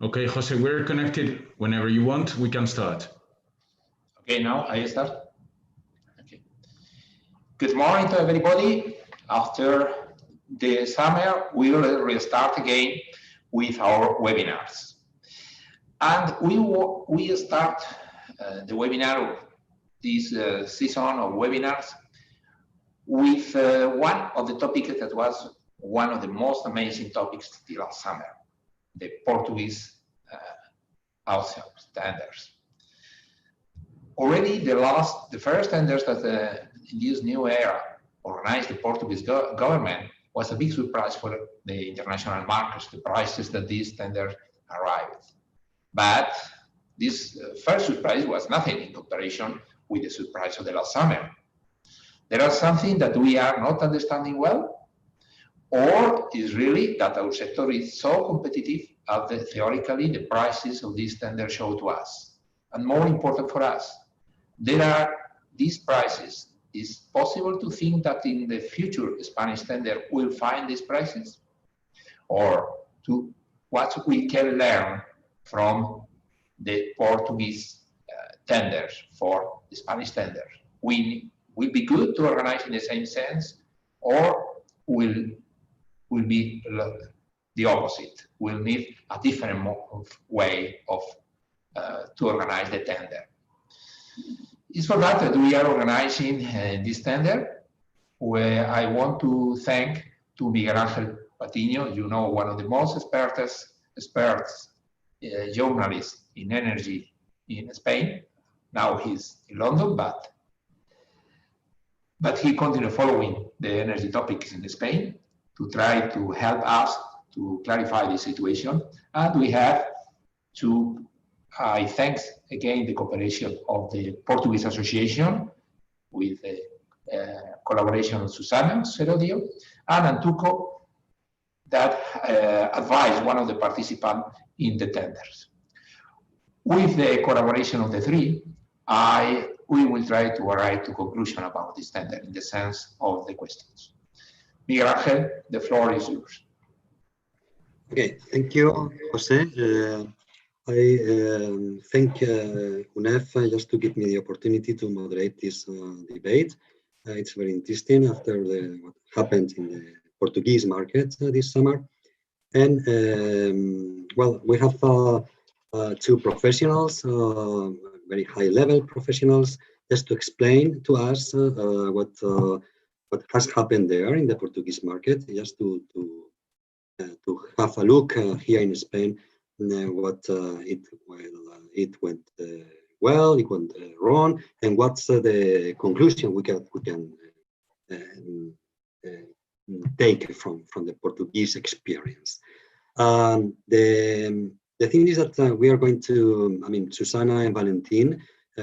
Okay, Jose, we're connected. Whenever you want, we can start. Okay, now I start. Okay. Good morning to everybody. After the summer, we will restart again with our webinars. And we start the webinar, this season of webinars, with one of the topics that was one of the most amazing topics till last summer, the Portuguese standards. Already the first standards that in this new era organized the Portuguese government was a big surprise for the international markets, the prices that these standards arrived. But this first surprise was nothing in comparison with the surprise of the last summer. There are something that we are not understanding well, or is really that our sector is so competitive that theoretically the prices of these standards show to us. And more important for us, there are these prices. Is possible to think that in the future Spanish standard will find these prices? Or to what we can learn from the Portuguese tenders for the Spanish tenders? Will be good to organize in the same sense, or will be the opposite? We'll need a different way of to organize the tender. It's for that we are organizing this tender, where I want to thank to Miguel Ángel Patiño, you know, one of the most experts journalists in energy in Spain. Now he's in London, but he continues following the energy topics in Spain to try to help us to clarify the situation. And we have to, I thanks again the cooperation of the Portuguese Association with the collaboration of Susana Serôdio and Antuco that advised one of the participants in the tenders. With the collaboration of the three, we will try to arrive to conclusion about this tender in the sense of the questions. Miguel Ángel, the floor is yours. Okay, thank you, Jose. I thank UNEF just to give me the opportunity to moderate this debate. It's very interesting after what happened in the Portuguese market this summer. And well, we have two professionals, very high-level professionals, just to explain to us what has happened there in the Portuguese market, just to have a look here in Spain. What it went well, it went wrong, and what's the conclusion we can take from the Portuguese experience. The thing is that we are going to, I mean, Susana and Valentín,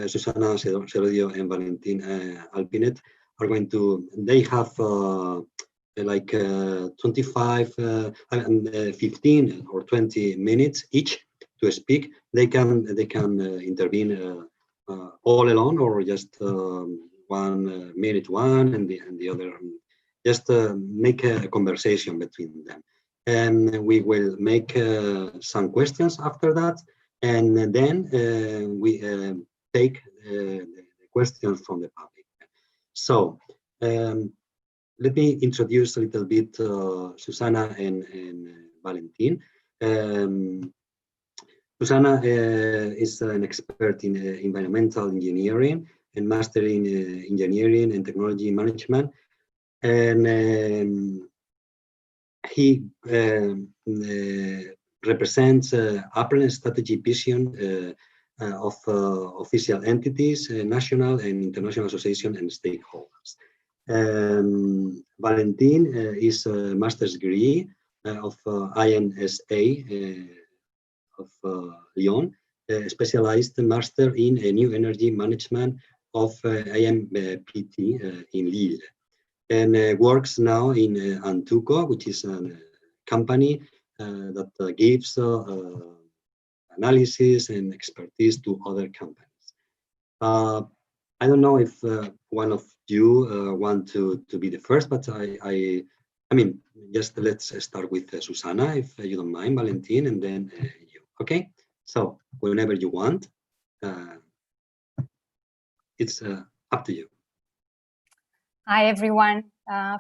Susana Serôdio and Valentín Albinet are going to, they have like 25, 15 or 20 minutes each to speak. They can intervene all alone, or just 1 minute one and the other. Just make a conversation between them, and we will make some questions after that, and then we take the questions from the public. So. Let me introduce a little bit Susana and Valentín. Susana is an expert in environmental engineering and master in engineering and technology management. And he represents APREN strategy vision of official entities, national and international association and stakeholders. Valentín is a master's degree of INSA of Lyon, specialized master in new energy management of IMPT in Lille, and works now in Antuco, which is a company that gives analysis and expertise to other companies. I don't know if one of you want to be the first, but I mean, just let's start with Susana, if you don't mind, Valentín, and then you. Okay, so whenever you want, it's up to you. Hi, everyone.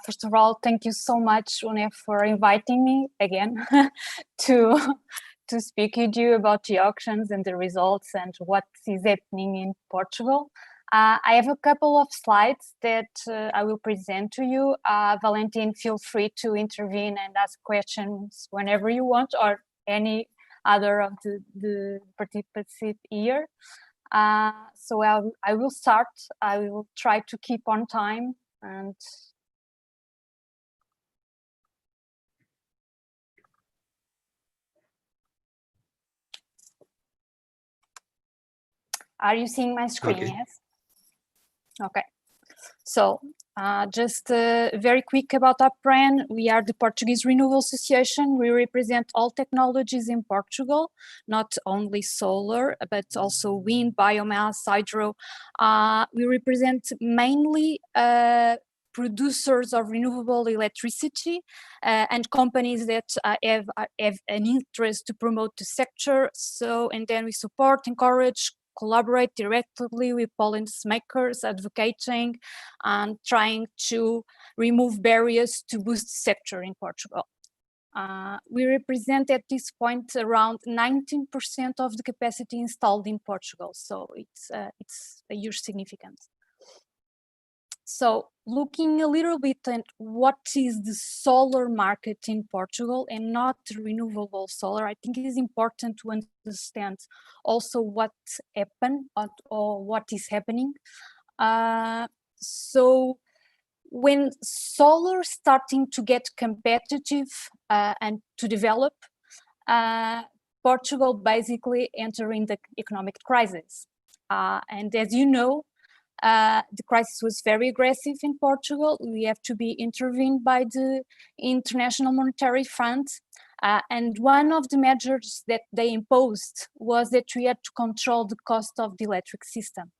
First of all, thank you so much, Une, for inviting me again to speak with you about the auctions and the results and what is happening in Portugal. I have a couple of slides that I will present to you. Valentín, feel free to intervene and ask questions whenever you want, or any other of the participants here. So I will start. I will try to keep on time. And are you seeing my screen? Okay. Yes. Okay. So just very quick about APREN. We are the Portuguese Renewable Association. We represent all technologies in Portugal, not only solar, but also wind, biomass, hydro. We represent mainly producers of renewable electricity and companies that have an interest to promote the sector. So, and then we support, encourage, collaborate directly with policymakers, advocating and trying to remove barriers to boost the sector in Portugal. We represent at this point around 19% of the capacity installed in Portugal, so it's a huge significance. So looking a little bit at what is the solar market in Portugal and not renewable solar, I think it is important to understand also what happened or what is happening. So when solar starting to get competitive and to develop, Portugal basically entering the economic crisis. And as you know, the crisis was very aggressive in Portugal. We have to be intervened by the International Monetary Fund. And one of the measures that they imposed was that we had to control the cost of the electric system.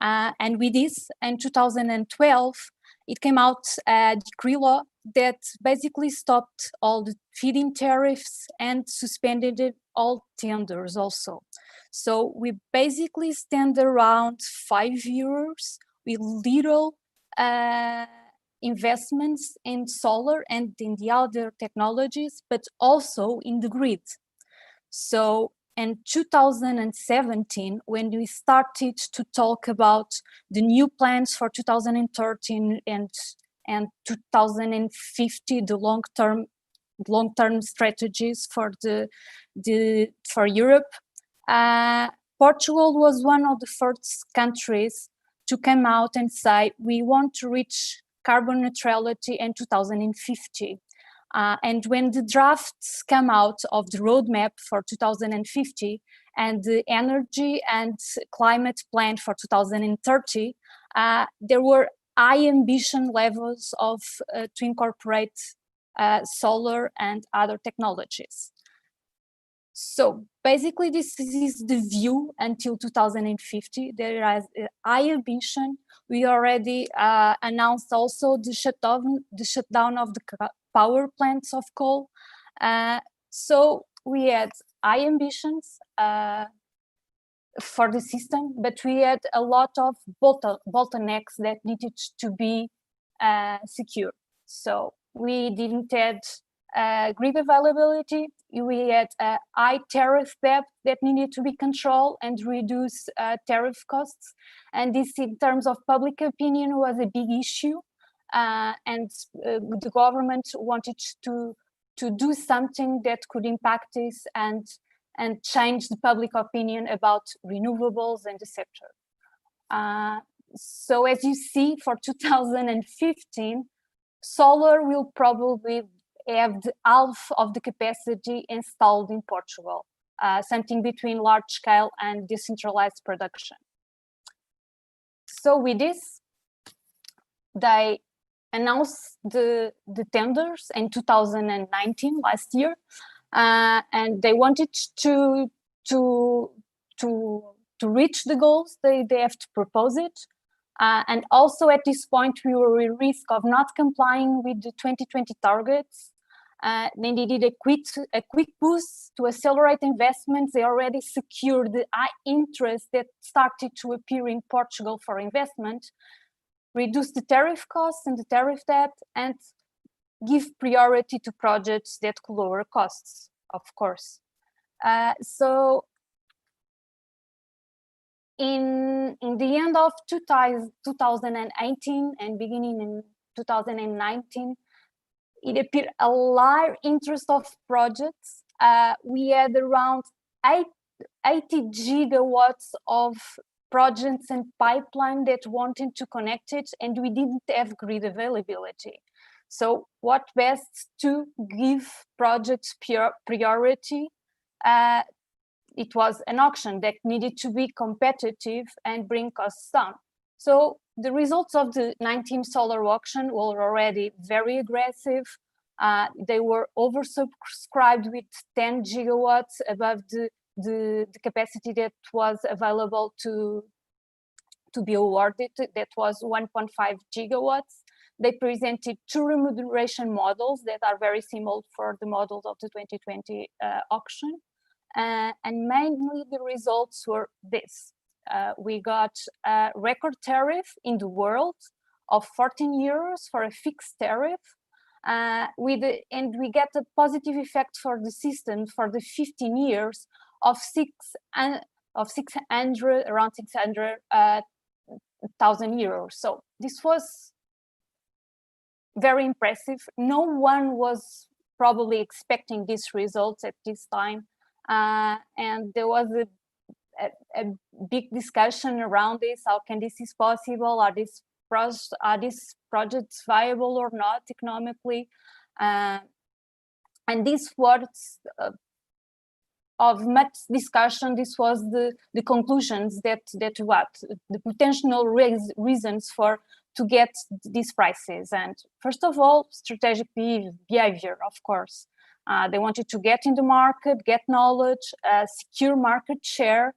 And with this, in 2012, it came out a decree law that basically stopped all the feed-in tariffs and suspended all tenders also. So we basically stand around €5 with little investments in solar and in the other technologies, but also in the grid. So in 2017, when we started to talk about the new plans for 2013 and 2050, the long-term strategies for for Europe, Portugal was one of the first countries to come out and say we want to reach carbon neutrality in 2050. And when the drafts come out of the roadmap for 2050 and the energy and climate plan for 2030, there were high ambition levels of to incorporate solar and other technologies. So basically, this is the view until 2050. There is a high ambition. We already announced also the shutdown of the power plants of coal. So we had high ambitions for the system, but we had a lot of bottlenecks that needed to be secure. So we didn't have grid availability. We had a high tariff debt that needed to be controlled and reduce tariff costs. And this, in terms of public opinion, was a big issue. And the government wanted to do something that could impact this and change the public opinion about renewables in the sector. So as you see, for 2015, solar will probably have half of the capacity installed in Portugal, something between large scale and decentralized production. So with this, they announced the tenders in 2019, last year, and they wanted to reach the goals. They have to propose it. And also at this point, we were at risk of not complying with the 2020 targets. Then they did a quick boost to accelerate investments. They already secured the high interest that started to appear in Portugal for investment, reduce the tariff costs and the tariff debt, and give priority to projects that could lower costs, of course. So in the end of 2018 and beginning in 2019, it appeared a large interest of projects. We had around 80 gigawatts of projects and pipeline that wanted to connect it, and we didn't have grid availability. So what best to give projects priority? It was an auction that needed to be competitive and bring costs down. So the results of the 19 solar auction were already very aggressive. They were oversubscribed with 10 gigawatts above the capacity that was available to be awarded. That was 1.5 gigawatts. They presented two remuneration models that are very similar for the models of the 2020 auction. And mainly the results were this. We got a record tariff in the world of 14 euros for a fixed tariff. And we get a positive effect for the system for the 15 years of around 600,000 euros. So this was very impressive. No one was probably expecting these results at this time. And there was a big discussion around this. How can this is possible? Are these projects viable or not economically? And this was of much discussion. This was the conclusions that what the potential reasons to get these prices. And first of all, strategic behavior, of course. They wanted to get in the market, get knowledge, secure market share.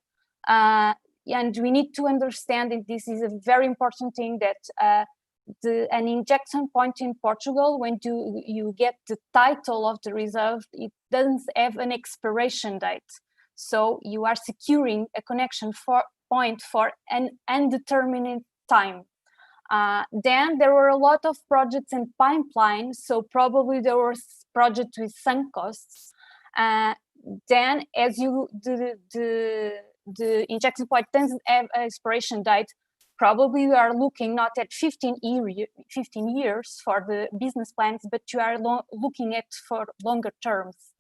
And we need to understand that this is a very important thing, that an injection point in Portugal, when you get the title of the reserve, it doesn't have an expiration date. So you are securing a connection point for an undetermined time. Then there were a lot of projects in pipeline, so probably there were projects with sunk costs. Then as the injection point doesn't have an expiration date, probably you are looking not at 15 years for the business plans, but you are looking at for longer terms.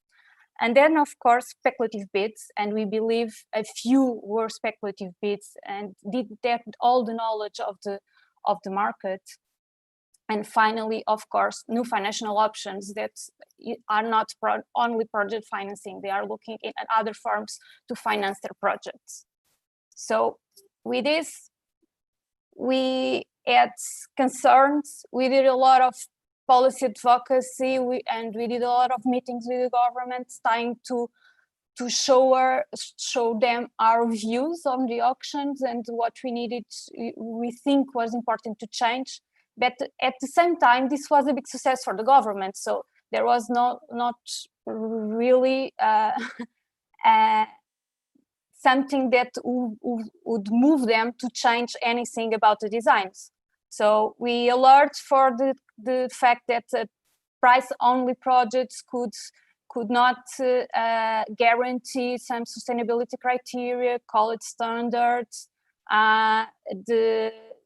And then, of course, speculative bids, and we believe a few were speculative bids and did have all the knowledge of the market. And finally, of course, new financial options that are not only project financing. They are looking at other firms to finance their projects. So with this, we had concerns. We did a lot of policy advocacy, and we did a lot of meetings with the government, trying to show them our views on the auctions and what we think was important to change. But at the same time, this was a big success for the government. So there was not really something that would move them to change anything about the designs. So we alert for the fact that price-only projects could not guarantee some sustainability criteria, quality standards,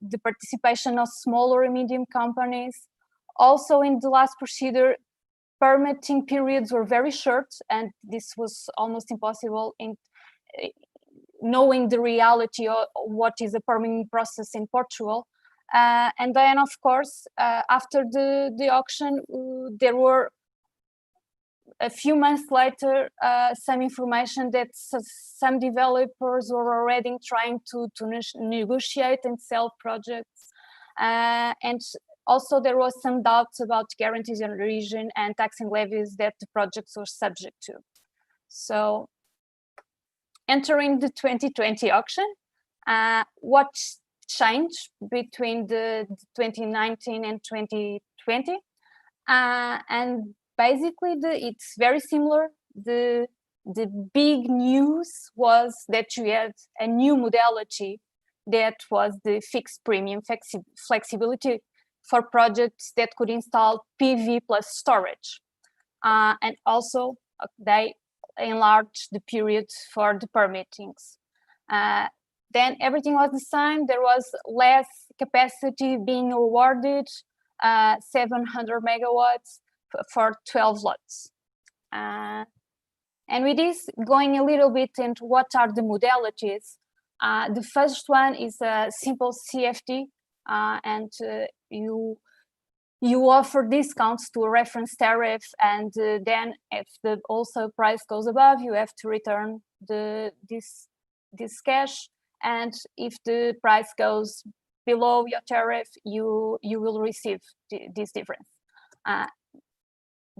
the participation of smaller and medium companies. Also, in the last procedure, permitting periods were very short, and this was almost impossible in knowing the reality of what is a permitting process in Portugal. And then, of course, after the auction, there were a few months later, some information that some developers were already trying to negotiate and sell projects. And also there was some doubts about guarantees in the region and taxing levies that the projects were subject to. So entering the 2020 auction, what changed between the 2019 and 2020? And basically it's very similar. The big news was that you had a new modality that was the fixed premium flexibility for projects that could install PV plus storage. And also they enlarged the period for the permittings. Then everything was the same. There was less capacity being awarded, 700 megawatts for 12 lots. And with this, going a little bit into what are the modalities, the first one is a simple CFD, and you offer discounts to a reference tariff, and then if the wholesale price goes above, you have to return this cash, and if the price goes below your tariff, you will receive this difference.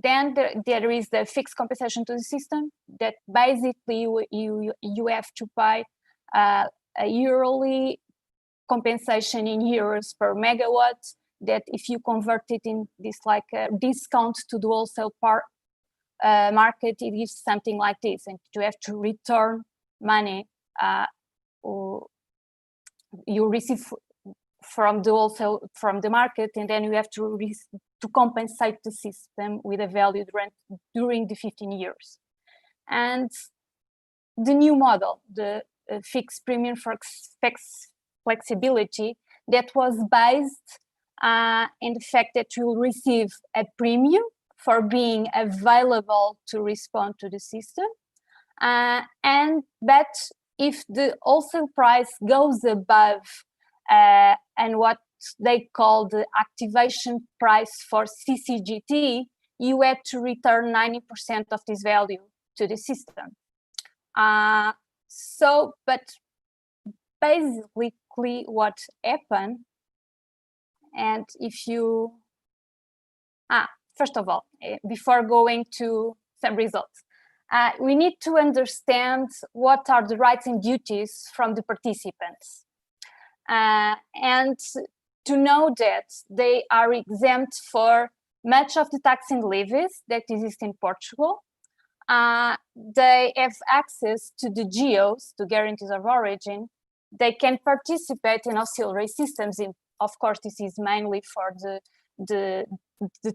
Then there is the fixed compensation to the system that basically you have to pay a yearly compensation in euros per megawatt, that if you convert it in this like a discount to the wholesale market, it is something like this, and you have to return money you receive from the wholesale from the market, and then you have to compensate the system with a value during the 15 years. And the new model, the fixed premium for flexibility, that was based in the fact that you will receive a premium for being available to respond to the system, but if the wholesale price goes above and what they call the activation price for CCGT, you had to return 90% of this value to the system. But basically what happened, and if you, first of all, before going to some results, we need to understand what are the rights and duties from the participants. And to know that they are exempt for much of the tax and levies that exist in Portugal. They have access to the GOs, to guarantees of origin. They can participate in auxiliary systems. Of course, this is mainly for the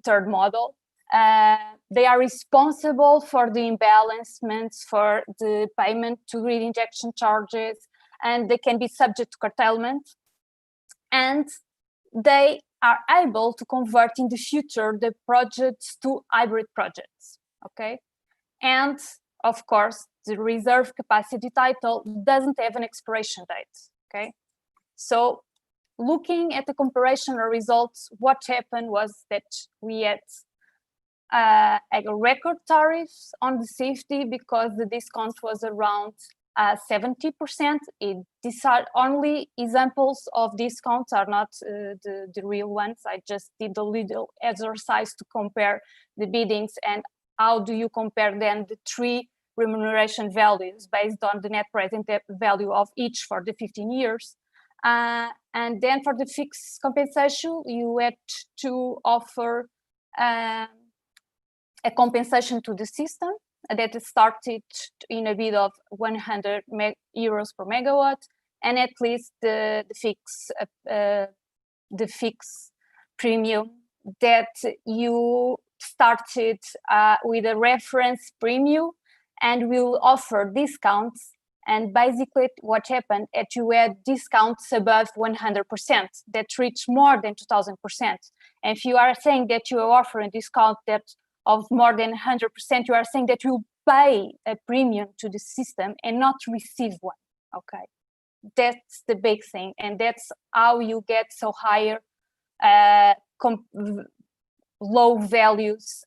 third model. They are responsible for the imbalancements, for the payment to grid injection charges, and they can be subject to curtailment. And they are able to convert in the future the projects to hybrid projects, okay? And of course, the reserve capacity title doesn't have an expiration date, okay? So looking at the comparational results, what happened was that we had a record tariffs on the safety because the discount was around 70%. These are only examples of discounts, are not the real ones. I just did a little exercise to compare the biddings and how do you compare then the three remuneration values based on the net present value of each for the 15 years. And then for the fixed compensation, you had to offer a compensation to the system that started in a bid of 100 euros per megawatt, and at least the fixed premium that you started with a reference premium and will offer discounts. And basically what happened is you had discounts above 100% that reach more than 2000%. And if you are saying that you are offering a discount that of more than 100%, you are saying that you pay a premium to the system and not receive one, okay? That's the big thing, and that's how you get so higher low values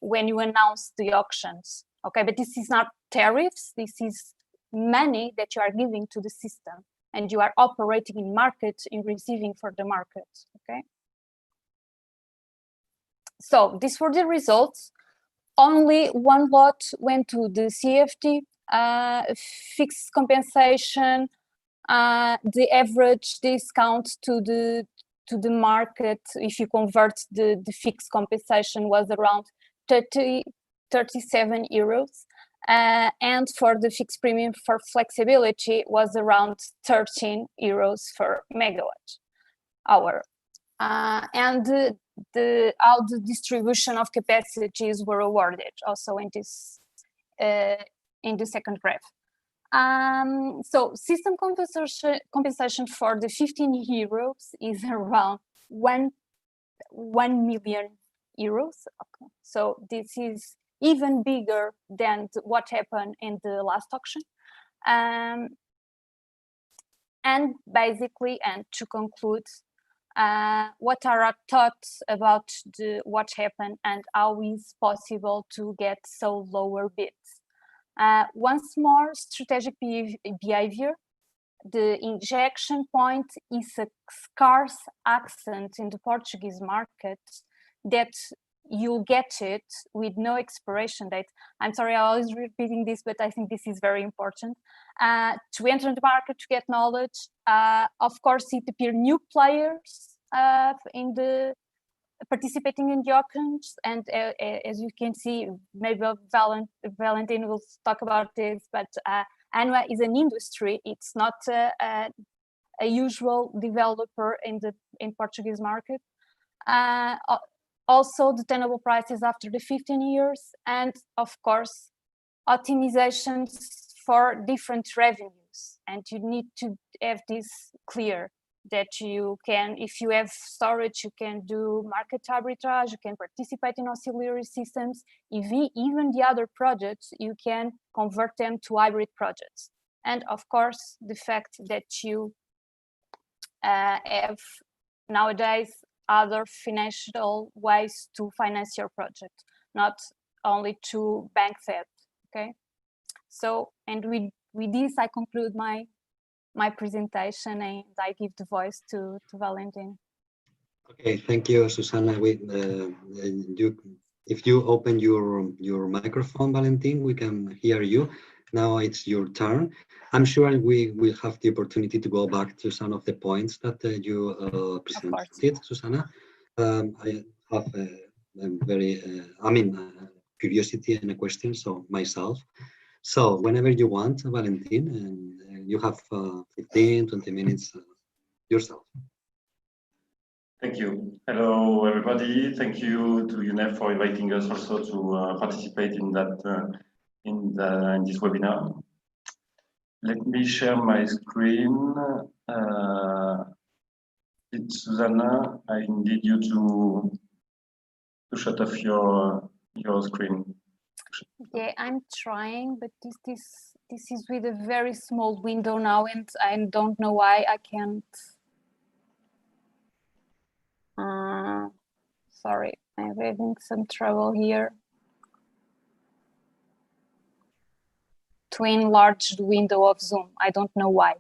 when you announce the auctions, okay? But this is not tariffs, this is money that you are giving to the system, and you are operating in market, in receiving for the market, okay? So these were the results. Only one lot went to the CFD, fixed compensation. The average discount to the market, if you convert the fixed compensation, was around 37 euros. And for the fixed premium for flexibility was around 13 euros per megawatt hour. And how the distribution of capacities were awarded also in this in the second graph. So system compensation for the 15 euros is around 1 million euros. Okay. So this is even bigger than what happened in the last auction. And basically, and to conclude, what are our thoughts about what happened and how is possible to get so lower bids? Once more, strategic behavior. The injection point is a scarce accent in the Portuguese market that you'll get it with no expiration date. I'm sorry, I'm always repeating this, but I think this is very important. To enter the market, to get knowledge, of course, it appear new players participating in the auctions, and as you can see, maybe Valentín will talk about this, but Anua is an industry. It's not a usual developer in Portuguese market. Also, the tenable prices after the 15 years, and of course, optimizations for different revenues. And you need to have this clear, that you can, if you have storage, you can do market arbitrage, you can participate in auxiliary systems. Even the other projects, you can convert them to hybrid projects. And of course, the fact that you have nowadays other financial ways to finance your project, not only to bank debt. Okay, so, and with this I conclude my presentation, and I give the voice to Valentín. Okay, thank you, Susana. If you open your microphone, Valentín, we can hear you. Now it's your turn. I'm sure we will have the opportunity to go back to some of the points that you presented, Susana. I have a very, curiosity and a question, so myself. So whenever you want, Valentín, and you have 15, 20 minutes yourself. Thank you. Hello, everybody. Thank you to UNEP for inviting us also to participate in that in this webinar. Let me share my screen. Susana, I need you to shut off your screen. Yeah, I'm trying, but this is with a very small window now, and I don't know why I can't. Sorry, I'm having some trouble here to enlarge the window of Zoom. I don't know why.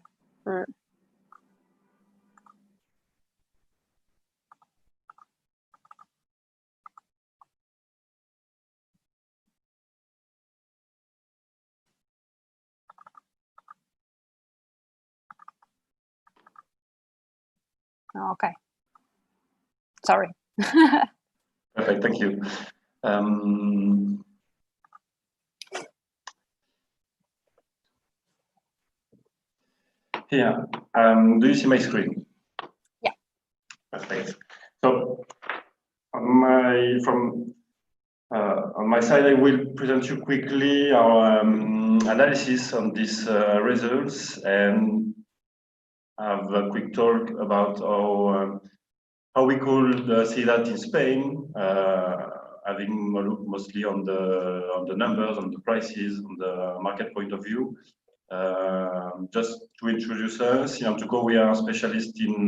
Okay. Sorry. Perfect, thank you. Here, do you see my screen? Yeah. Perfect. So on my side, I will present you quickly our analysis on these results and have a quick talk about how we could see that in Spain, having a look mostly on the numbers, on the prices, on the market point of view. Just to introduce us, in Portugal, we are a specialist in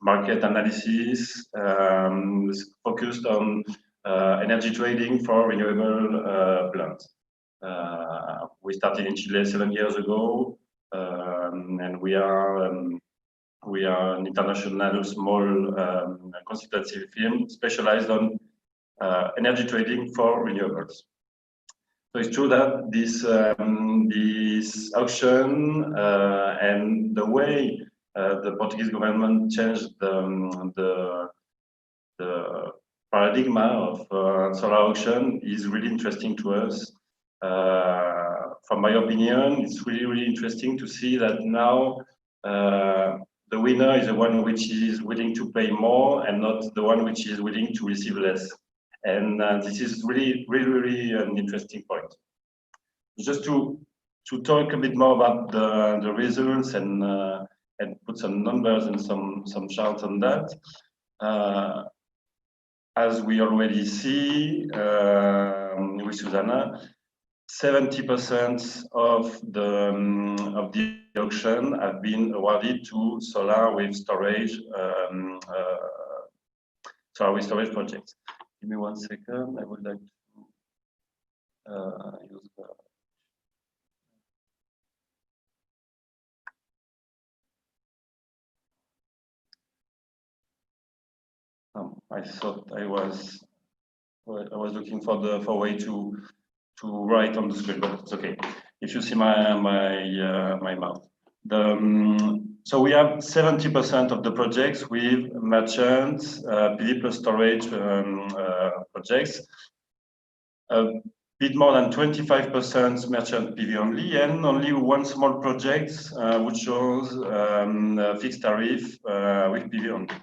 market analysis, focused on energy trading for renewable plants. We started in Chile 7 years ago, and we are an international small consultancy firm specialized on energy trading for renewables. So it's true that this auction and the way the Portuguese government changed the paradigm of solar auction is really interesting to us. From my opinion, it's really interesting to see that now the winner is the one which is willing to pay more and not the one which is willing to receive less. And this is really an interesting point. Just to talk a bit more about the results and put some numbers and some charts on that. As we already see with Susana, 70% of the auction have been awarded to solar with storage projects. Give me 1 second. I would like to use the. I thought I was looking for a way to write on the screen, but it's okay. If you see my mouth, so we have 70% of the projects with merchant PV plus storage projects. A bit more than 25% merchant PV only, and only one small project which shows fixed tariff with PV only.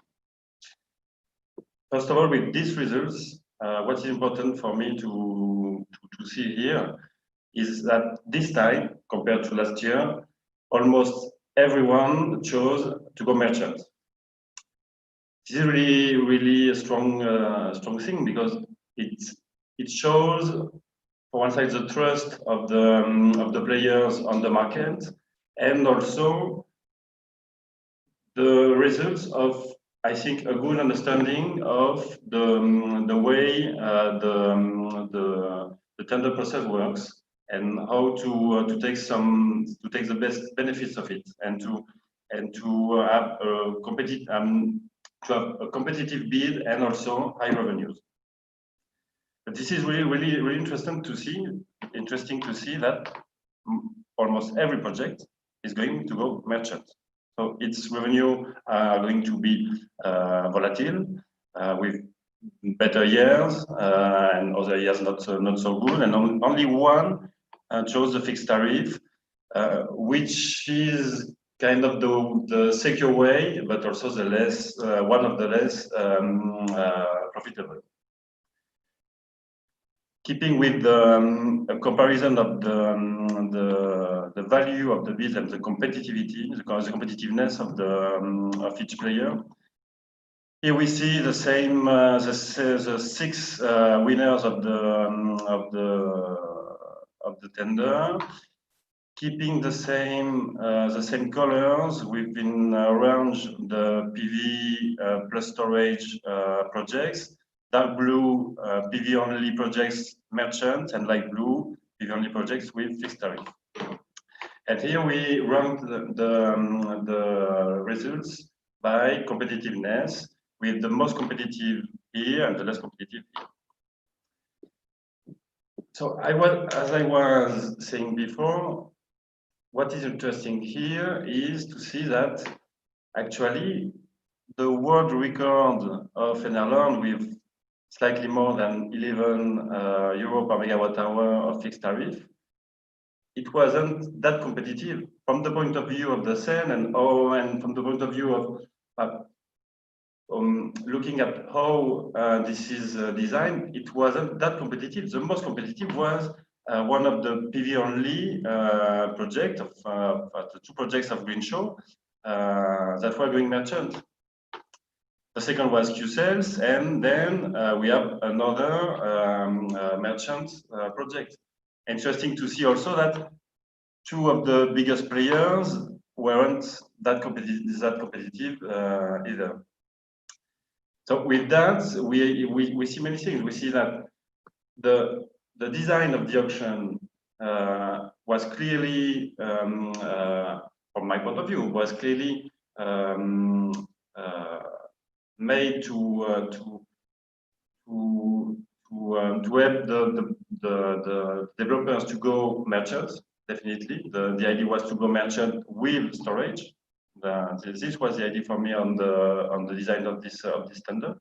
First of all, with these results, what is important for me to see here is that this time, compared to last year, almost everyone chose to go merchant. This is really a strong thing, because it shows, for one side, the trust of the players on the market, and also the results of, I think, a good understanding of the way the tender process works, and how to take the best benefits of it, and to have a competitive bid and also high revenues. But this is really interesting to see that almost every project is going to go merchant. So its revenue are going to be volatile, with better years and other years not so good, and only one chose the fixed tariff, which is kind of the secure way, but also the one of the less profitable. Keeping with the comparison of the value of the bid and the competitiveness of each player, here we see the same the 6 winners of the tender, keeping the same colors. We've been arranged the PV plus storage projects. Dark blue PV only projects merchant, and light blue PV only projects with fixed tariff. And here we rank the results by competitiveness, with the most competitive here and the less competitive here. So as I was saying before, what is interesting here is to see that actually the world record of Enerland, with slightly more than 11 euro per megawatt hour of fixed tariff, it wasn't that competitive from the point of view of the SEN, and from the point of view of looking at how this is designed. It wasn't that competitive. The most competitive was one of the PV only project of the 2 projects of Green Show that were going merchant. The second was Q-Cells, and then we have another merchant project. Interesting to see also that 2 of the biggest players weren't that competitive either. So with that, we see many things. We see that the design of the auction was clearly, from my point of view, was clearly made to help the developers to go merchant. Definitely, the idea was to go merchant with storage. This was the idea for me on the design of this tender.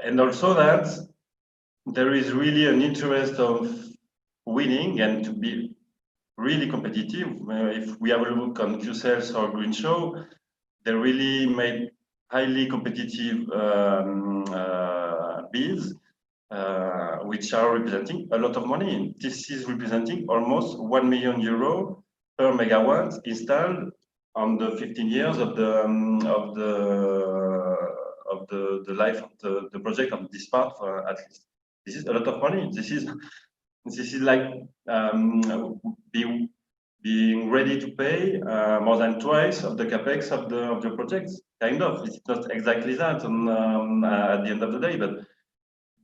And also that there is really an interest of winning and to be really competitive. If we have a look on Q-Sales or Green Show, they really made highly competitive bids, which are representing a lot of money. This is representing almost €1 million per megawatt installed on the 15 years of the life of the project of this part, at least. This is a lot of money. This is like being ready to pay more than twice of the capex of the projects. Kind of. It's not exactly that at the end of the day, but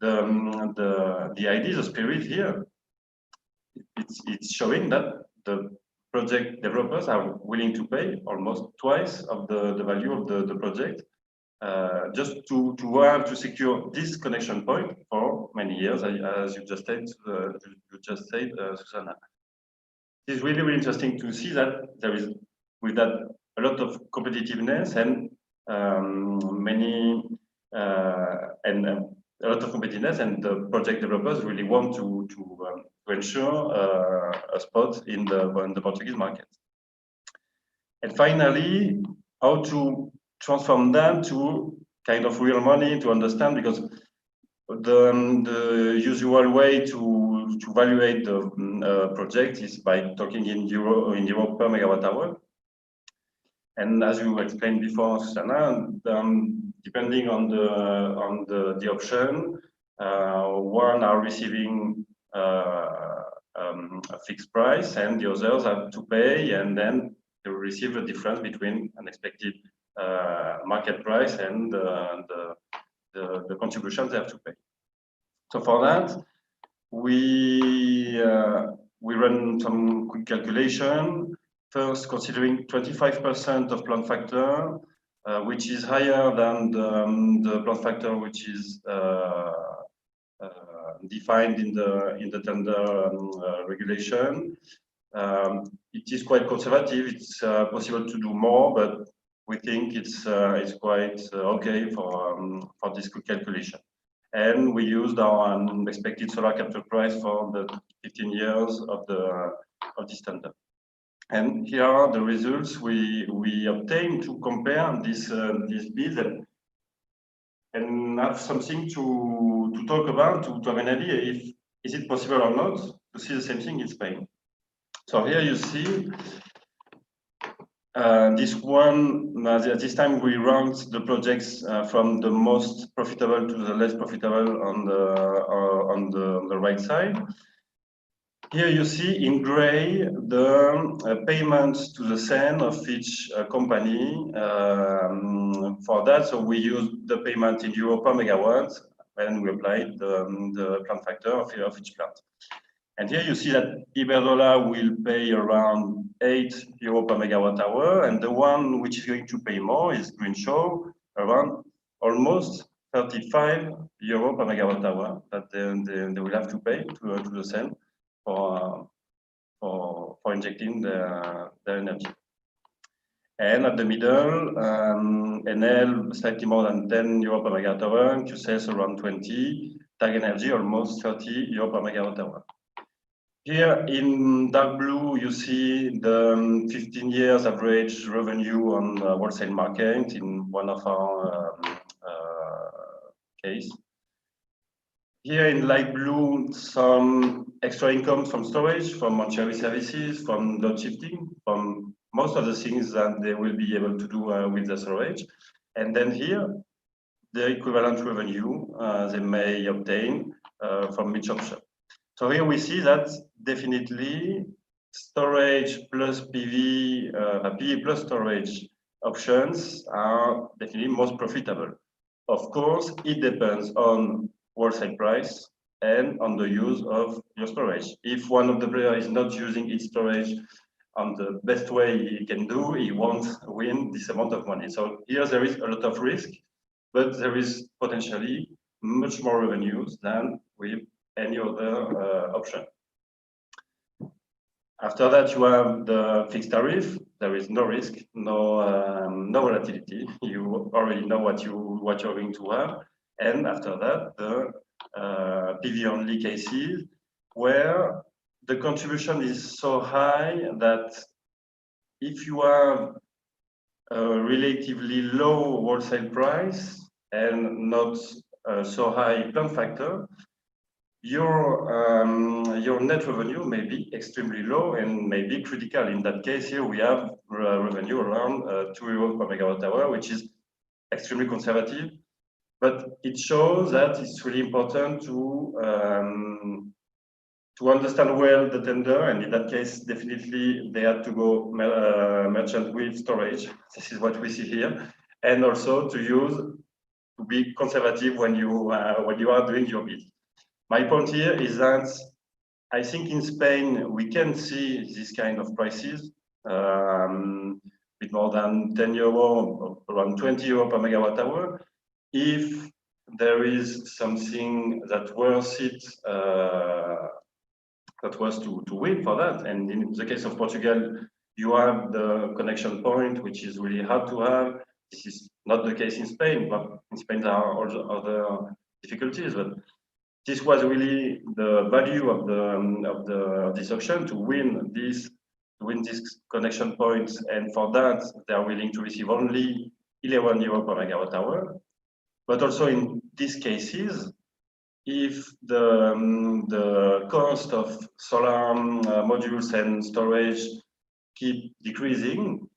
the idea, the spirit here, it's showing that the project developers are willing to pay almost twice of the value of the project, just to have to secure this connection point for many years, as you just said, Susana. It's really, really interesting to see that there is, with that, a lot of competitiveness and a lot of competitiveness, and the project developers really want to ensure a spot in the Portuguese market. And finally, how to transform that to kind of real money, to understand, because the usual way to evaluate the project is by talking in euro per megawatt hour. And as you explained before, Susana, depending on the option, one are receiving a fixed price, and the others have to pay, and then they will receive a difference between an expected market price and the contributions they have to pay. So for that, we run some quick calculation. First, considering 25% of plant factor, which is higher than the plant factor which is defined in the tender regulation. It is quite conservative. It's possible to do more, but we think it's quite okay for this quick calculation. And we used our expected solar capture price for the 15 years of this tender. And here are the results we obtained to compare this bids and have something to talk about, to have an idea if is it possible or not to see the same thing in Spain. So here you see this one. At this time we ranked the projects from the most profitable to the less profitable on the right side. Here you see in gray the payments to the SEN of each company for that. So we use the payment in euro per megawatt, and we applied the plant factor of each plant. And here you see that Iberdrola will pay around €8 per megawatt hour, and the one which is going to pay more is Green Show, around almost €35 per megawatt hour that they will have to pay to the SEN for injecting their energy. And at the middle, Enel slightly more than €10 per megawatt hour, Q-Sales around 20, TAG Energy almost €30 per megawatt hour. Here in dark blue, you see the 15 years average revenue on the wholesale market in one of our case. Here in light blue, some extra income from storage, from ancillary services, from load shifting, from most of the things that they will be able to do with the storage. And then here, the equivalent revenue they may obtain from each option. So here we see that definitely storage plus PV, PV plus storage options are definitely most profitable. Of course, it depends on wholesale price and on the use of your storage. If one of the players is not using its storage on the best way he can do, he won't win this amount of money. So here there is a lot of risk, but there is potentially much more revenues than with any other option. After that, you have the fixed tariff. There is no risk, no volatility. You already know what you're going to have. and after that, the PV-only cases, where the contribution is so high that if you have a relatively low wholesale price and not so high plant factor, your net revenue may be extremely low and may be critical. In that case, here we have revenue around €2 per megawatt hour, which is extremely conservative. But it shows that it's really important to understand well the tender, and in that case, definitely they had to go merchant with storage. This is what we see here, and also to be conservative when you are doing your bid. My point here is that I think in Spain we can see this kind of prices with more than €10, around €20 per megawatt hour. If there is something that worth it, that was to win for that, and in the case of Portugal, you have the connection point, which is really hard to have. This is not the case in Spain, but in Spain there are also other difficulties. But this was really the value of this auction, to win these connection points, and for that they are willing to receive only €11 per megawatt hour. But also in these cases, if the cost of solar modules and storage keep decreasing,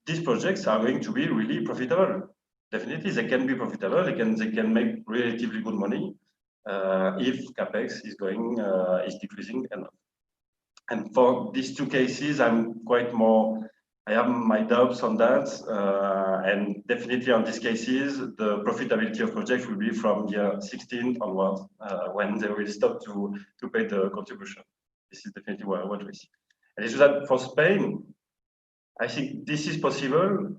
these projects are going to be really profitable. Definitely, they can be profitable. They can make relatively good money if capex is decreasing enough. And for these two cases, I have my doubts on that, and definitely on these cases, the profitability of projects will be from year 16 onwards, when they will stop to pay the contribution. This is definitely what we see. And it's that for Spain, I think this is possible.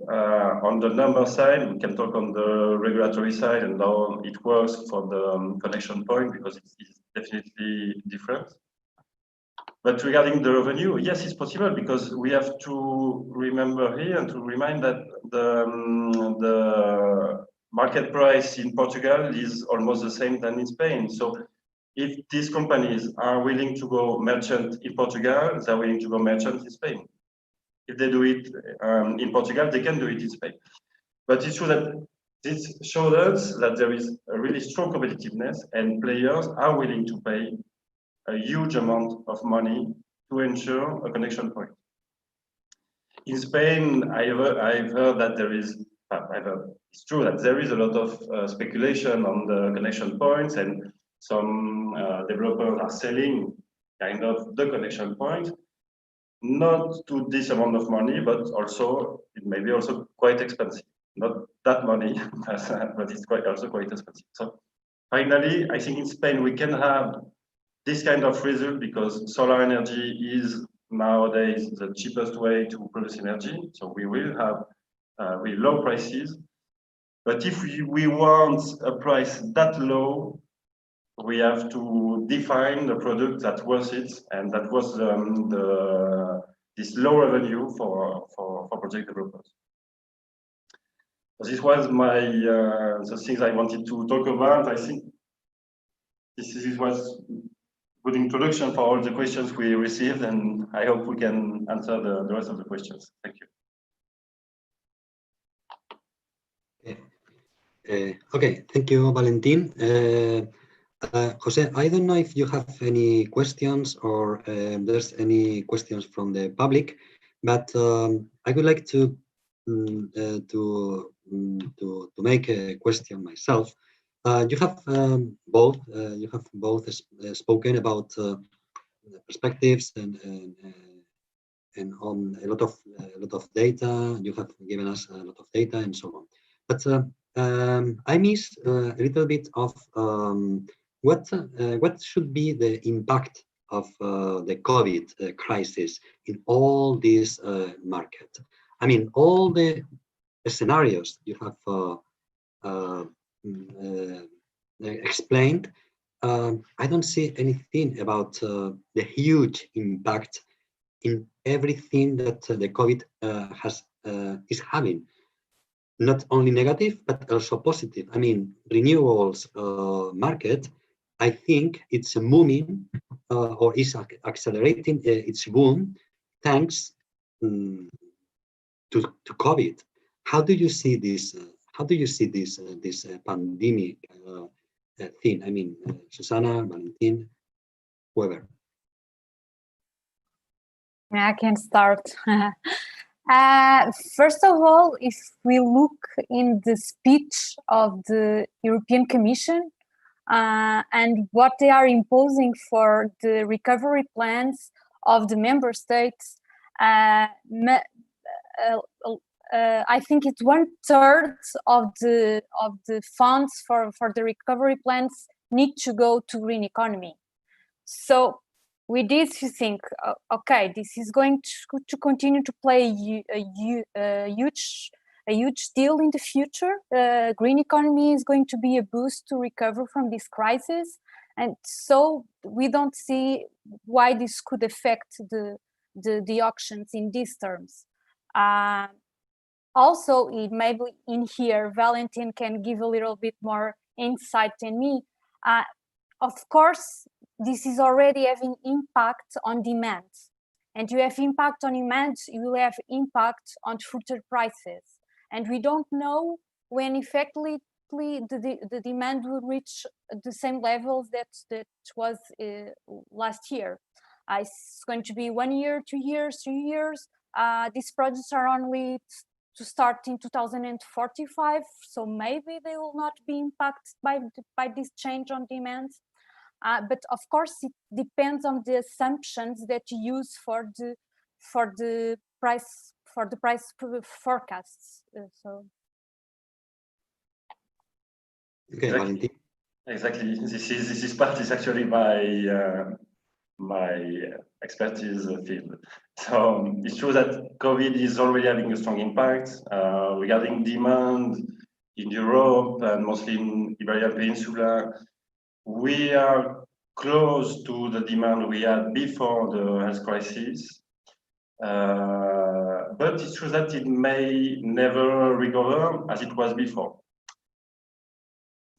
On the number side, we can talk on the regulatory side and how it works for the connection point, because it's definitely different. But regarding the revenue, yes, it's possible, because we have to remember here and to remind that the market price in Portugal is almost the same than in Spain. So if these companies are willing to go merchant in Portugal, they're willing to go merchant in Spain. If they do it in Portugal, they can do it in Spain. But it's true that this shows us that there is a really strong competitiveness, and players are willing to pay a huge amount of money to ensure a connection point. In Spain, I've heard that it's true that there is a lot of speculation on the connection points, and some developers are selling kind of the connection point, not to this amount of money, but also it may be also quite expensive. Not that money, but it's also quite expensive. So finally, I think in Spain we can have this kind of result, because solar energy is nowadays the cheapest way to produce energy. So we will have really low prices. But if we want a price that low, we have to define the product that was it, and that was this low revenue for project developers. So this was the things I wanted to talk about. I think this was good introduction for all the questions we received, and I hope we can answer the rest of the questions. Thank you. Okay, thank you, Valentín. Jose, I don't know if you have any questions or there's any questions from the public, but I would like to make a question myself. You have both spoken about perspectives and on a lot of data. You have given us a lot of data and so on. But I miss a little bit of what should be the impact of the COVID crisis in all this market. I mean, all the scenarios you have explained, I don't see anything about the huge impact in everything that the COVID is having. not only negative, but also positive. I mean, renewables market, I think it's moving or is accelerating its boom thanks to COVID. How do you see this? How do you see this pandemic thing? I mean, Susana, Valentín, whoever. I can start. First of all, if we look in the speech of the European Commission and what they are imposing for the recovery plans of the member states, I think it's 1/3 of the funds for the recovery plans need to go to green economy. So with this, you think, okay, this is going to continue to play a huge deal in the future. Green economy is going to be a boost to recover from this crisis, and so we don't see why this could affect the auctions in these terms. Also, maybe in here, Valentín can give a little bit more insight than me. Of course, this is already having impact on demand, and you have impact on demand, you will have impact on future prices, and we don't know when effectively the demand will reach the same levels that was last year. It's going to be 1 year, 2 years, 3 years. These projects are only to start in 2045, so maybe they will not be impacted by this change on demand. But of course, it depends on the assumptions that you use for the price forecasts. So. Okay, exactly. This is part is actually my expertise field. So it's true that COVID is already having a strong impact regarding demand in Europe and mostly in Iberian Peninsula. We are close to the demand we had before the health crisis, but it's true that it may never recover as it was before.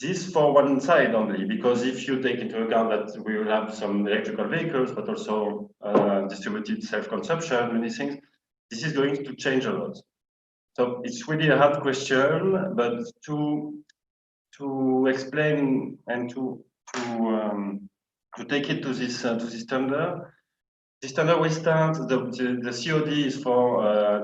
This for one side only, because if you take into account that we will have some electrical vehicles, but also distributed self-consumption, many things, this is going to change a lot. So it's really a hard question, but to explain and to take it to this standard. This standard will start, the COD is for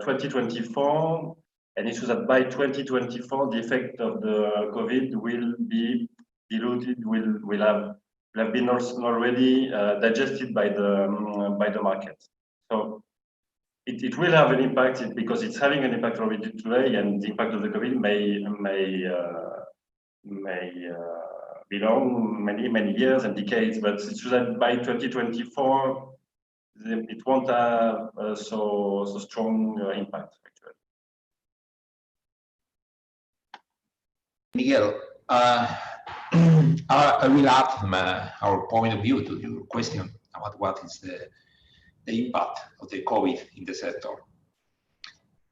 2024, and it shows that by 2024, the effect of the COVID will be diluted, will have been already digested by the market. So it will have an impact because it's having an impact already today, and the impact of the COVID may belong many years and decades, but it's true that by 2024 it won't have so strong impact actually. Miguel, I will add our point of view to your question about what is the impact of the COVID in the sector.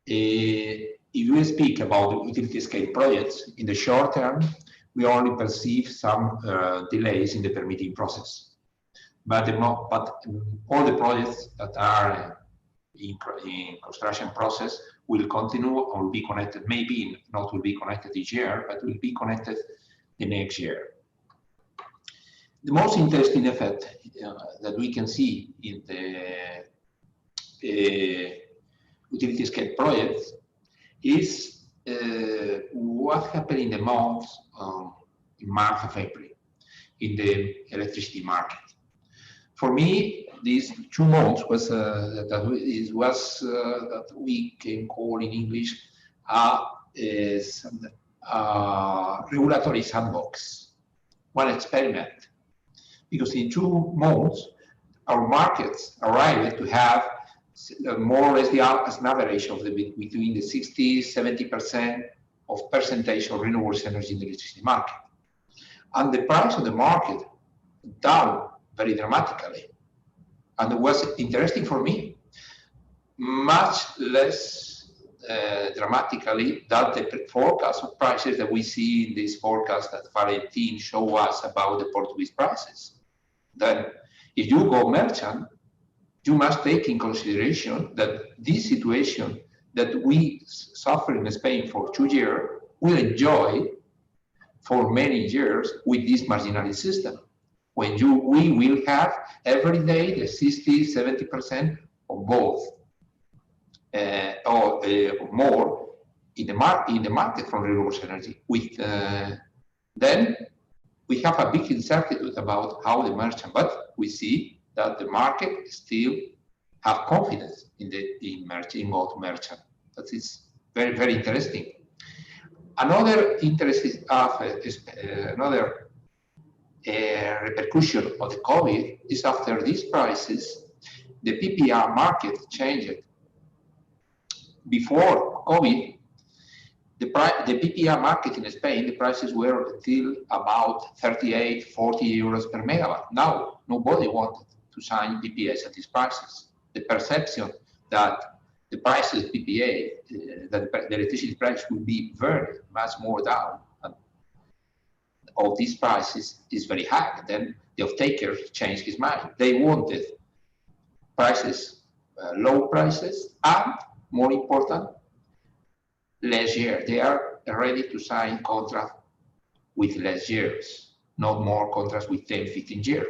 If we speak about utility scale projects, in the short term, we only perceive some delays in the permitting process. But all the projects that are in construction process will continue or will be connected, maybe not will be connected this year, but will be connected the next year. The most interesting effect that we can see in the utility scale projects is what happened in the months in March of April in the electricity market. For me, these 2 months was that we can call in English regulatory sandbox, one experiment, because in 2 months our markets arrived to have more or less as an average of between the 60–70% of percentage of renewable energy in the electricity market, and the price of the market down very dramatically. And it was interesting for me, much less dramatically that the forecast of prices that we see in this forecast that Valentín showed us about the Portuguese prices. Then, if you go merchant, you must take in consideration that this situation that we suffer in Spain for 2 years will enjoy for many years with this marginality system. When we will have every day the 60–70% of both or more in the market from renewable energy. With then we have a big uncertainty about how the merchant, but we see that the market still have confidence in go to merchant. That is very, very interesting. Another interest another repercussion of the COVID is after these prices, the PPR market changed. Before COVID, the PPR market in Spain, the prices were still about 38–40 euros per megawatt. Now, nobody wanted to sign PPAs at these prices. The perception that the prices PPA, that the electricity price will be very much more down of these prices is very high. Then the off-taker changed his mind. They wanted prices, low prices, and more important, less year. They are ready to sign contract with less years, not more contracts with 10–15 years.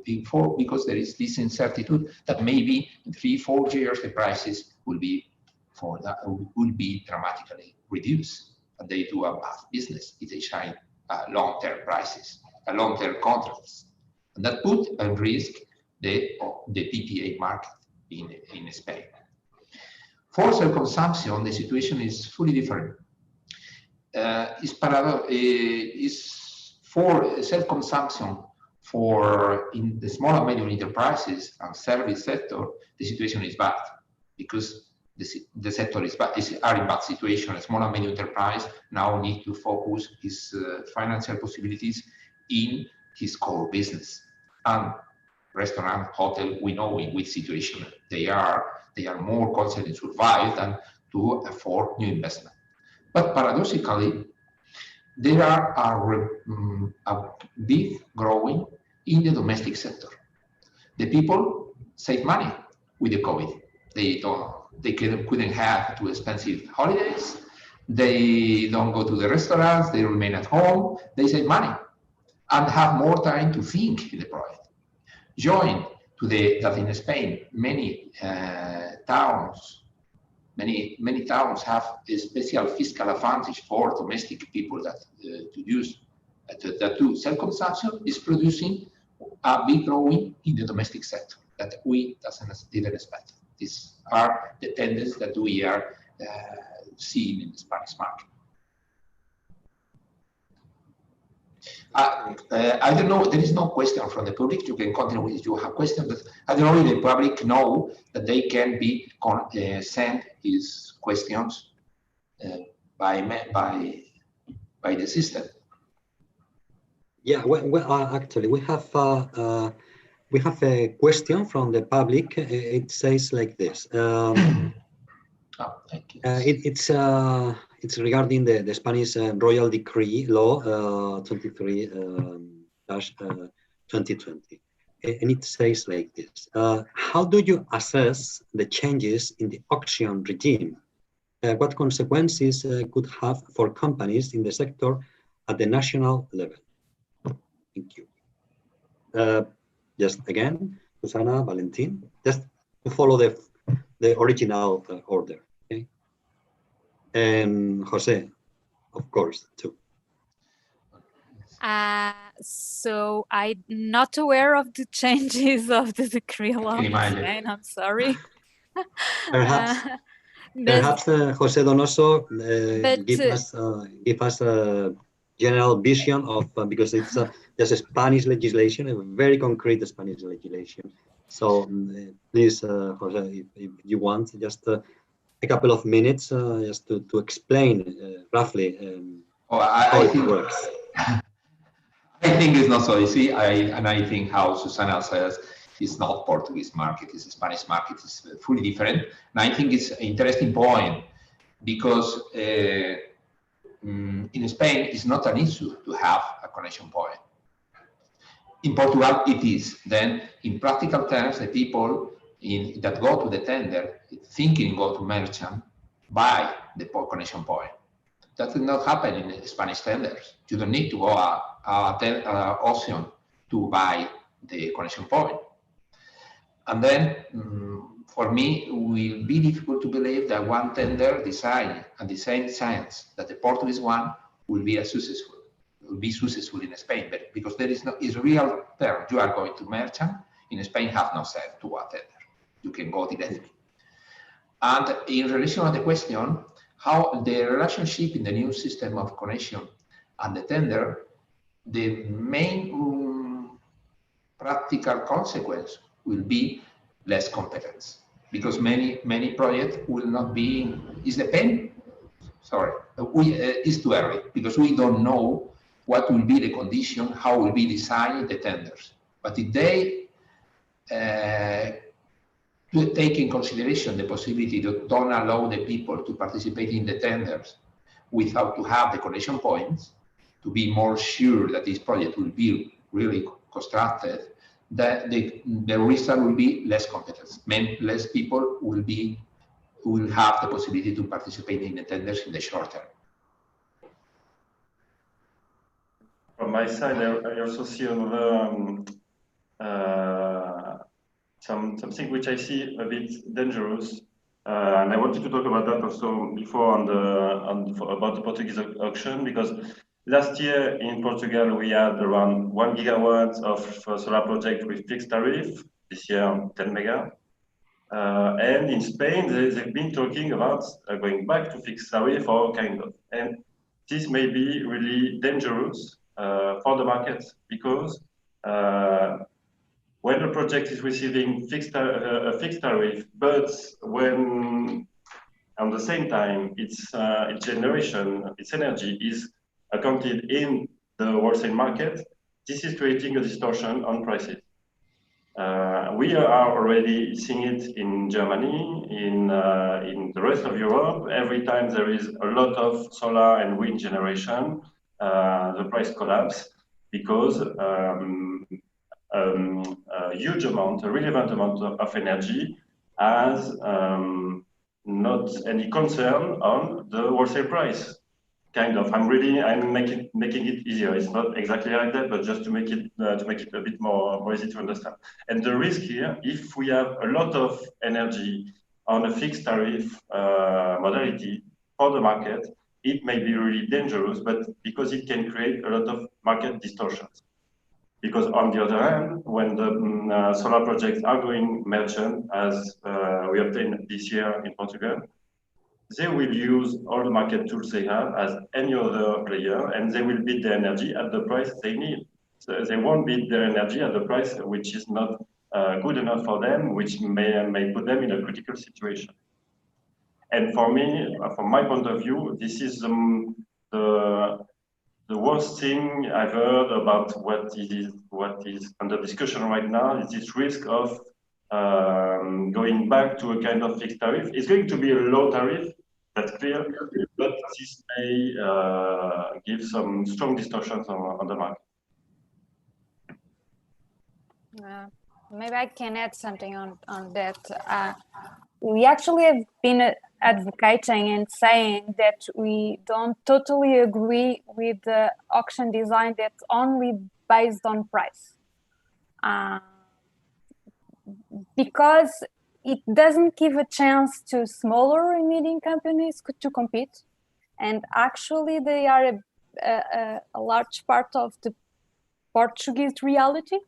Before, because there is this uncertainty that maybe in 3–4 years the prices will be dramatically reduced, and they do a bad business if they sign long-term prices, long-term contracts, and that put at risk the PPA market in Spain. For self-consumption, the situation is fully different. Is for self-consumption in the small and medium enterprises and service sector, the situation is bad because the sector are in bad situation. A small and medium enterprise now need to focus his financial possibilities in his core business. And restaurant, hotel, we know in which situation they are more concerned to survive than to afford new investment. But paradoxically, there are a big growing in the domestic sector. The people save money with the COVID. They couldn't have too expensive holidays. They don't go to the restaurants. They remain at home. They save money and have more time to think in the project. Join to that in Spain, many towns have a special fiscal advantage for domestic people that do self-consumption is producing a big growing in the domestic sector that we didn't expect. These are the tendencies that we are seeing in the Spanish market. I don't know, there is no question from the public. You can continue if you have questions, but I don't know if the public know that they can be send his questions by the system. Yeah, well, actually, we have a question from the public. It says like this. Thank you. It's regarding the Spanish Royal Decree Law 23/2020, and it says like this: how do you assess the changes in the auction regime? What consequences could have for companies in the sector at the national level? Thank you. Just again, Susana, Valentín, just to follow the original order, okay? And Jose, of course, too. So I'm not aware of the changes of the decree law in Spain. I'm sorry. Perhaps Jose Donoso give us a general vision of because it's just a Spanish legislation, a very concrete Spanish legislation. So please, Jose, if you want, just a couple of minutes just to explain roughly how it works. I think it's not so easy, and I think how Susana says it's not Portuguese market, it's a Spanish market, it's fully different. And I think it's an interesting point because in Spain it's not an issue to have a connection point. In Portugal it is. Then in practical terms, the people that go to the tender, thinking go to merchant, buy the connection point. That did not happen in Spanish tenders. You don't need to go auction to buy the connection point. And then for me, it will be difficult to believe that one tender design and the same science that the Portuguese one will be successful in Spain, but because there is no real term. You are going to merchant in Spain, have no sense to a tender. You can go directly. And in relation to the question, how the relationship in the new system of connection and the tender, the main practical consequence will be less competence, because many projects will not be. It's too early because we don't know what will be the condition, how will be designed the tenders. But if they take in consideration the possibility that don't allow the people to participate in the tenders without to have the connection points, to be more sure that this project will be really constructed, that the result will be less competence. Less people will have the possibility to participate in the tenders in the short term. From my side, I also see another something which I see a bit dangerous, and I wanted to talk about that also before about the Portuguese auction, because last year in Portugal we had around 1 gigawatt of solar project with fixed tariff. This year 10 mega, and in Spain they've been talking about going back to fixed tariff or kind of, and this may be really dangerous for the market, because when the project is receiving a fixed tariff, but when at the same time its generation, its energy is accounted in the wholesale market, this is creating a distortion on prices. We are already seeing it in Germany, in the rest of Europe. Every time there is a lot of solar and wind generation, the price collapse, because a huge amount, a relevant amount of energy has not any concern on the wholesale price. Kind of, I'm making it easier. It's not exactly like that, but just to make it a bit more easy to understand. And the risk here, if we have a lot of energy on a fixed tariff modality for the market, it may be really dangerous, but because it can create a lot of market distortions. Because on the other hand, when the solar projects are going merchant, as we obtained this year in Portugal, they will use all the market tools they have as any other player, and they will bid the energy at the price they need. So they won't bid their energy at the price which is not good enough for them, which may put them in a critical situation. And for me, from my point of view, this is the worst thing I've heard about what is under discussion right now, is this risk of going back to a kind of fixed tariff. It's going to be a low tariff, that's clear, but this may give some strong distortions on the market. Maybe I can add something on that. We actually have been advocating and saying that we don't totally agree with the auction design that's only based on price. Because it doesn't give a chance to smaller and medium companies to compete. And actually they are a large part of the Portuguese reality.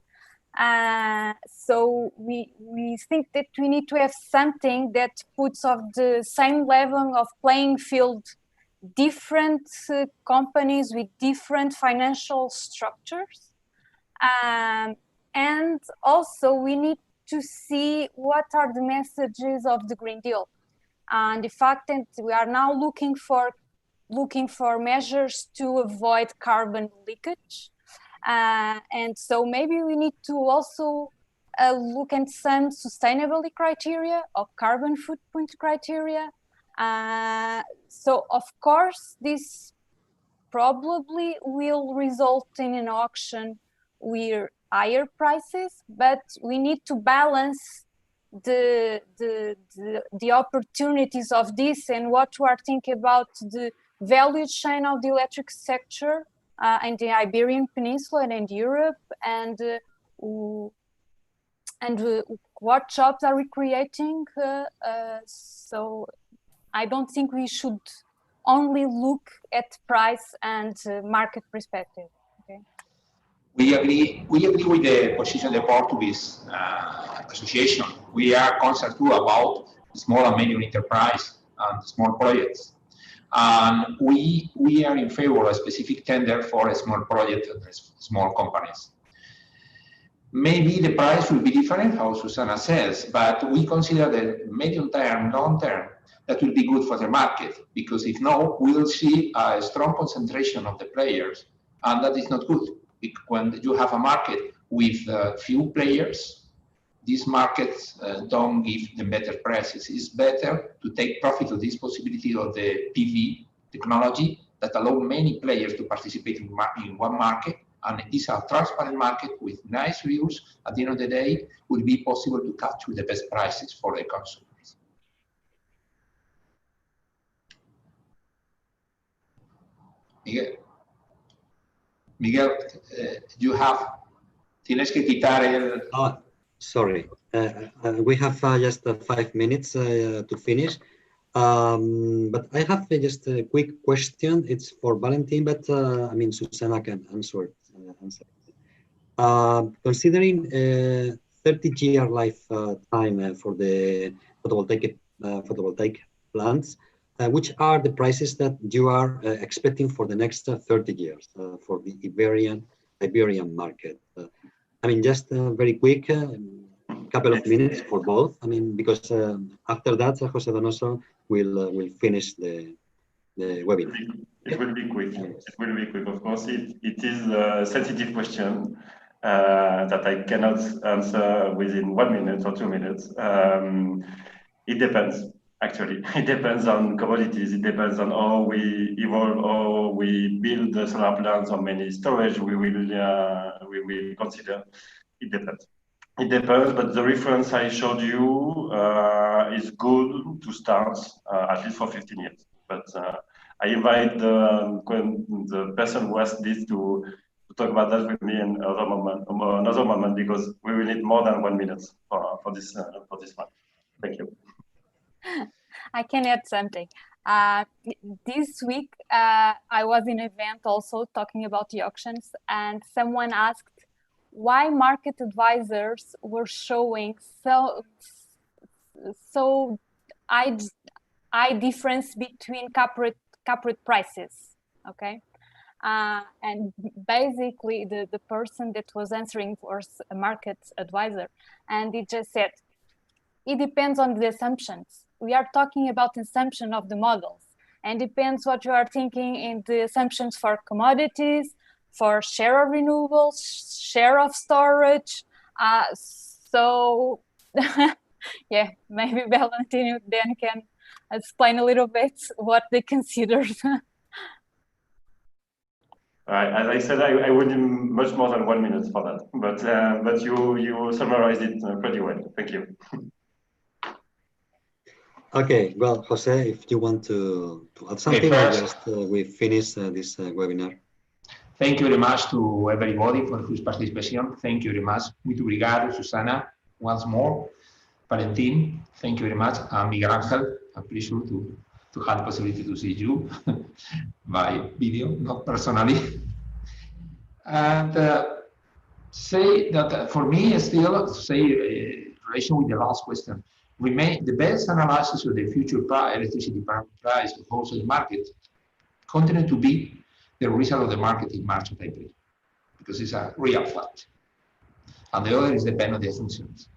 So we think that we need to have something that puts of the same level of playing field different companies with different financial structures. And also we need to see what are the messages of the Green Deal. And the fact that we are now looking for measures to avoid carbon leakage. And so maybe we need to also look at some sustainability criteria or carbon footprint criteria So of course, this probably will result in an auction with higher prices, but we need to balance the opportunities of this and what we are thinking about the value chain of the electric sector in the Iberian Peninsula and in Europe, and what jobs are we creating. So I don't think we should only look at price and market perspective. Okay. We agree with the position of the Portuguese Association. We are concerned too about small and medium enterprise and small projects. And we are in favor of a specific tender for a small project and small companies. Maybe the price will be different, how Susana says, but we consider the medium term, long term, that will be good for the market, because if not, we will see a strong concentration of the players, and that is not good. When you have a market with few players, these markets don't give them better prices. It's better to take profit of this possibility of the PV technology that allow many players to participate in one market, and it's a transparent market with nice views. At the end of the day, it will be possible to capture the best prices for the consumers. Miguel, tienes que quitar el... Oh, sorry. We have just 5 minutes to finish. But I have just a quick question. It's for Valentín, but I mean, Susana can answer. Considering 30-year lifetime for the photovoltaic plants, which are the prices that you are expecting for the next 30 years for the Iberian market? I mean, just very quick, couple of minutes for both. I mean, because after that, José Donoso will finish the webinar. It will be quick. It will be quick. Of course, it is a sensitive question that I cannot answer within 1 minute or 2 minutes. It depends. Actually, it depends on commodities. It depends on how we evolve, how we build the solar plants, how many storage we will consider. It depends. It depends, but the reference I showed you is good to start, at least for 15 years. But I invite the person who asked this to talk about that with me in another moment, because we will need more than 1 minute for this one. Thank you. I can add something. This week, I was in an event also talking about the auctions, and someone asked why market advisors were showing so high difference between corporate prices. Okay, and basically the person that was answering was a market advisor, and he just said it depends on the assumptions. We are talking about assumption of the models, and depends what you are thinking in the assumptions for commodities, for share of renewables, share of storage. So yeah, maybe Valentín then can explain a little bit what they considered. As I said, I would need much more than 1 minute for that, but you summarized it pretty well. Thank you. Okay, well, Jose, if you want to add something, we finish this webinar. Thank you very much to everybody for whose participation. Thank you very much. Muito obrigado, Susana, once more. Valentín, thank you very much. Miguel Ángel, a pleasure to have the possibility to see you by video, not personally. And say that for me, still, say, in relation with the last question, the best analysis of the future electricity price of wholesale market continue to be the result of the market in March or April, because it's a real fact. And the other is depend on the assumptions.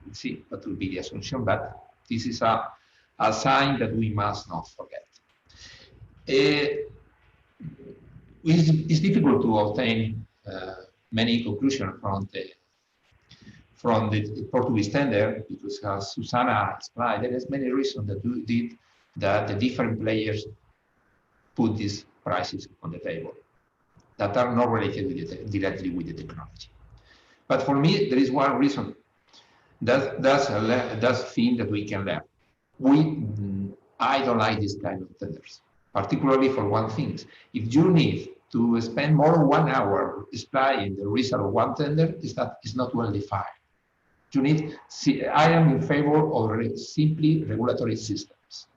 We'll see what will be the assumption, but this is a sign that we must not forget. It's difficult to obtain many conclusions from the Portuguese tender, because as Susana explained, there is many reasons that did that the different players put these prices on the table that are not related with directly with the technology. But for me, there is one reason that's a thing that we can learn. I don't like this kind of tenders, particularly for one thing. If you need to spend more than 1 hour displaying the result of one tender, it's not well defined. You need. I am in favor of simply regulatory systems.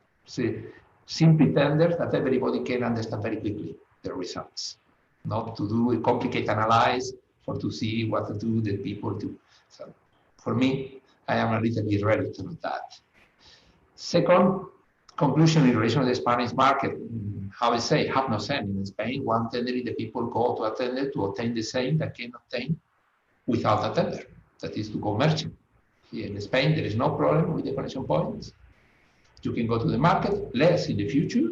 Simply tenders that everybody can understand very quickly the results, not to do a complicated analysis or to see what to do that people do. So for me, I am a little bit reluctant on that. Second, conclusion in relation to the Spanish market, how I say, have no sense. In Spain, one tender, the people go to a tender to obtain the same that can obtain without a tender, that is to go merchant. Here in Spain, there is no problem with the connection points. You can go to the market, less in the future,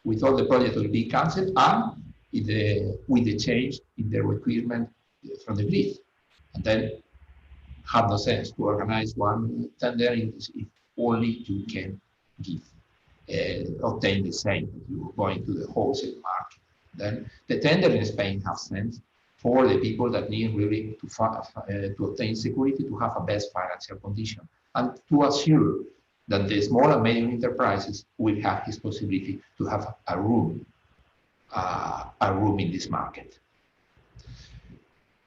with all the projects will be cancelled, and with the change in the requirement from the grid. And then have no sense to organize one tender if only you can give, obtain the same if you are going to the wholesale market. Then the tender in Spain has sense for the people that need really to obtain security, to have a best financial condition, and to assure that the small and medium enterprises will have this possibility to have a room in this market.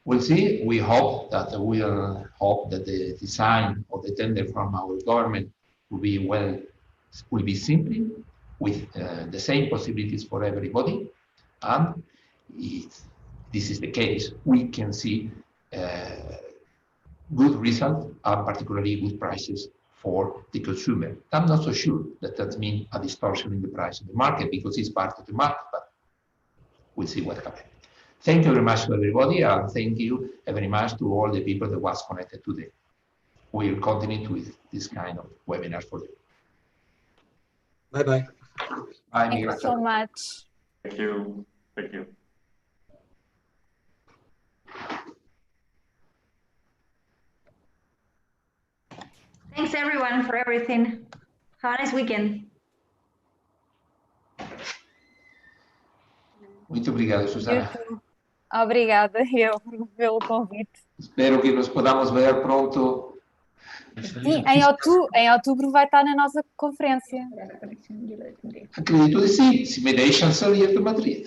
We'll see. We hope that the design of the tender from our government will be simple, with the same possibilities for everybody. And if this is the case, we can see good results and particularly good prices for the consumer. I'm not so sure that means a distortion in the price of the market, because it's part of the market, but we'll see what happens. Thank you very much to everybody, and thank you very much to all the people that was connected today. We will continue with this kind of webinars for you. Bye-bye. Bye, Thank you so much. Thank you. Thank you. Thanks everyone for everything. Have a nice weekend. Muito obrigado, Susana. Obrigada eu pelo convite. Espero que nos podamos ver pronto. Sim, em outubro vai estar na nossa conferência. Acredito que sim, se me deixam sair de Madrid.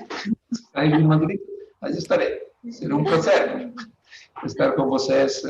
Sair de Madrid, mas estarei. Será um prazer estar com vocês